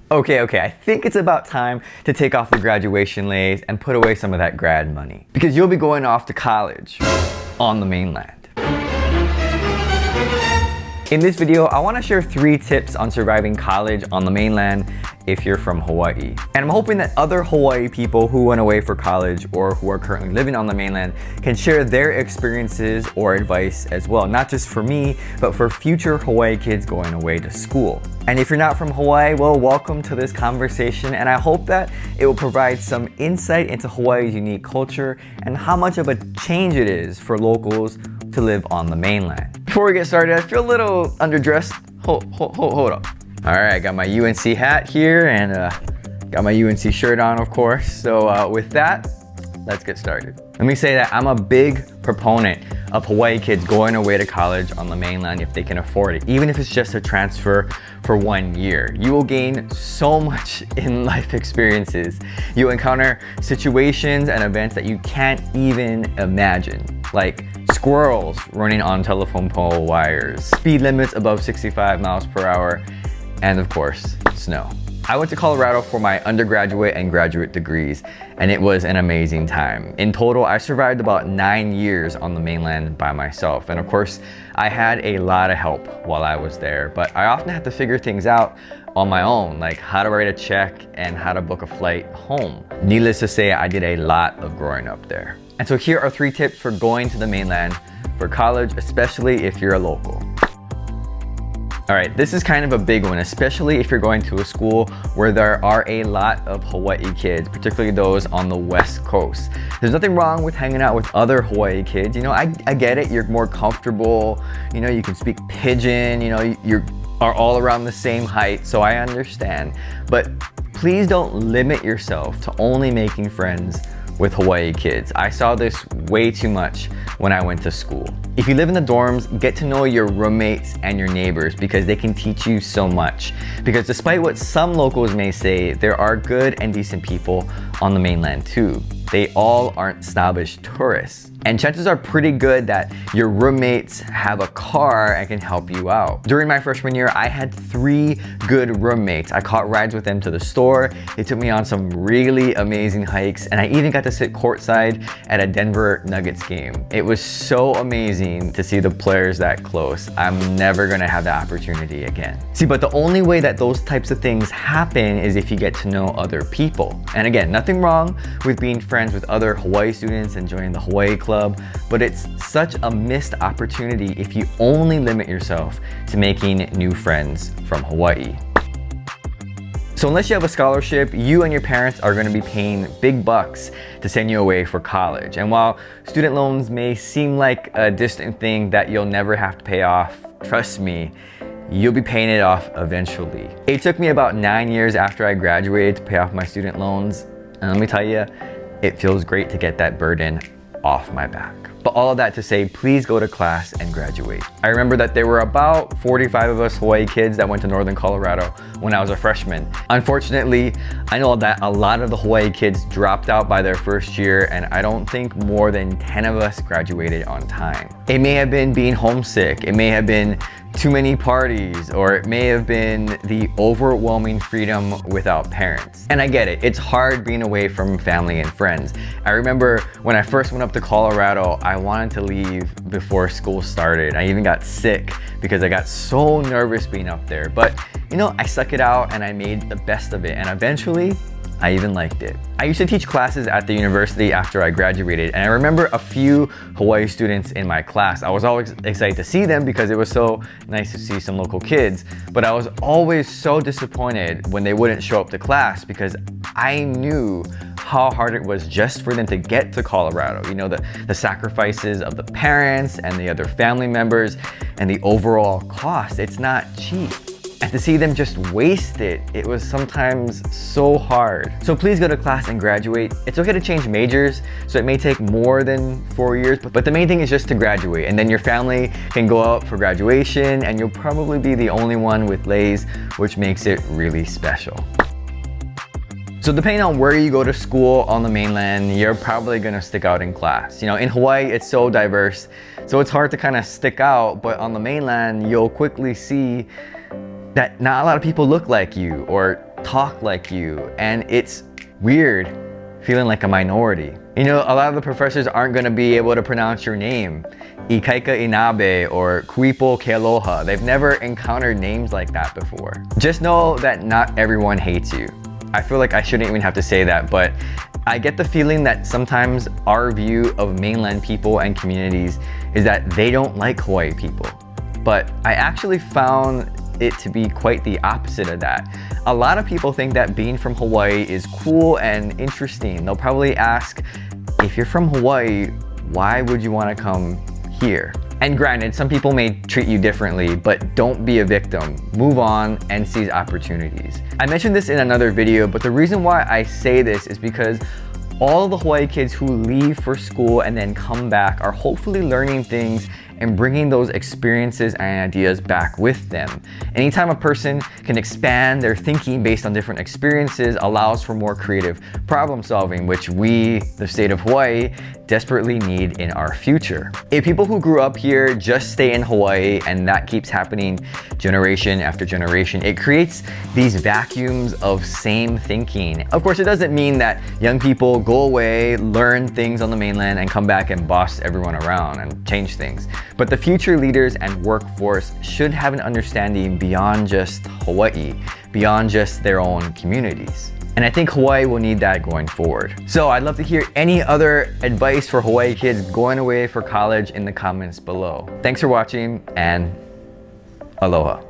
Okay, I think it's about time to take off the graduation lays and put away some of that grad money. Because you'll be going off to college on the mainland. In this video, I want to share 3 tips on surviving college on the mainland if you're from Hawaii. And I'm hoping that other Hawaii people who went away for college or who are currently living on the mainland can share their experiences or advice as well. Not just for me, but for future Hawaii kids going away to school. And if you're not from Hawaii, well, welcome to this conversation, and I hope that it will provide some insight into Hawaii's unique culture and how much of a change it is for locals to live on the mainland. Before we get started, I feel a little underdressed. Hold up. All right, I got my UNC hat here and got my UNC shirt on, of course. So with that, let's get started. Let me say that I'm a big proponent of Hawaii kids going away to college on the mainland if they can afford it, even if it's just a transfer for 1 year. You will gain so much in life experiences. You'll encounter situations and events that you can't even imagine, like squirrels running on telephone pole wires, speed limits above 65 miles per hour, and of course, snow. I went to Colorado for my undergraduate and graduate degrees, and it was an amazing time. In total, I survived about 9 years on the mainland by myself. And of course, I had a lot of help while I was there, but I often had to figure things out on my own, like how to write a check and how to book a flight home. Needless to say, I did a lot of growing up there. And so here are 3 tips for going to the mainland for college, especially if you're a local. All right, this is kind of a big one, especially if you're going to a school where there are a lot of Hawaii kids, particularly those on the West Coast. There's nothing wrong with hanging out with other Hawaii kids. You know, I get it, you're more comfortable, you know, you can speak pidgin, you know, you are all around the same height, so I understand. But please don't limit yourself to only making friends with Hawaii kids. I saw this way too much when I went to school. If you live in the dorms, get to know your roommates and your neighbors because they can teach you so much. Because despite what some locals may say, there are good and decent people on the mainland too. They all aren't snobbish tourists. And chances are pretty good that your roommates have a car and can help you out. During my freshman year, I had 3 good roommates. I caught rides with them to the store. They took me on some really amazing hikes, and I even got to sit courtside at a Denver Nuggets game. It was so amazing to see the players that close. I'm never gonna have that opportunity again. See, but the only way that those types of things happen is if you get to know other people. And again, nothing wrong with being friends with other Hawaii students and joining the Hawaii Club, but it's such a missed opportunity if you only limit yourself to making new friends from Hawaii. So unless you have a scholarship, you and your parents are going to be paying big bucks to send you away for college. And while student loans may seem like a distant thing that you'll never have to pay off, trust me, you'll be paying it off eventually. It took me about 9 years after I graduated to pay off my student loans. And let me tell you, it feels great to get that burden off my back. But all of that to say, please go to class and graduate. I remember that there were about 45 of us Hawaii kids that went to Northern Colorado when I was a freshman. Unfortunately, I know that a lot of the Hawaii kids dropped out by their first year, and I don't think more than 10 of us graduated on time. It may have been being homesick, it may have been too many parties, or it may have been the overwhelming freedom without parents. And I get it, it's hard being away from family and friends. I remember when I first went up to Colorado, I wanted to leave before school started. I even got sick because I got so nervous being up there. But you know, I stuck it out and I made the best of it, and eventually, I even liked it. I used to teach classes at the university after I graduated, and I remember a few Hawaii students in my class. I was always excited to see them because it was so nice to see some local kids, but I was always so disappointed when they wouldn't show up to class because I knew how hard it was just for them to get to Colorado. You know, the sacrifices of the parents and the other family members and the overall cost. It's not cheap. And to see them just waste it, it was sometimes so hard. So please go to class and graduate. It's okay to change majors, so it may take more than 4 years, but the main thing is just to graduate. And then your family can go out for graduation, and you'll probably be the only one with lays, which makes it really special. So depending on where you go to school on the mainland, you're probably gonna stick out in class. You know, in Hawaii, it's so diverse, so it's hard to kind of stick out, but on the mainland, you'll quickly see that not a lot of people look like you, or talk like you, and it's weird feeling like a minority. You know, a lot of the professors aren't gonna be able to pronounce your name, Ikaika Inabe or Kuipo Kealoha. They've never encountered names like that before. Just know that not everyone hates you. I feel like I shouldn't even have to say that, but I get the feeling that sometimes our view of mainland people and communities is that they don't like Hawaii people. But I actually found it to be quite the opposite of that. A lot of people think that being from Hawaii is cool and interesting. They'll probably ask, if you're from Hawaii, why would you want to come here? And granted, some people may treat you differently, but don't be a victim. Move on and seize opportunities. I mentioned this in another video, but the reason why I say this is because all of the Hawaii kids who leave for school and then come back are hopefully learning things and bringing those experiences and ideas back with them. Anytime a person can expand their thinking based on different experiences allows for more creative problem solving, which we, the state of Hawaii, desperately need in our future. If people who grew up here just stay in Hawaii and that keeps happening generation after generation, it creates these vacuums of same thinking. Of course, it doesn't mean that young people go away, learn things on the mainland, and come back and boss everyone around and change things. But the future leaders and workforce should have an understanding beyond just Hawaii, beyond just their own communities. And I think Hawaii will need that going forward. So I'd love to hear any other advice for Hawaii kids going away for college in the comments below. Thanks for watching, and aloha.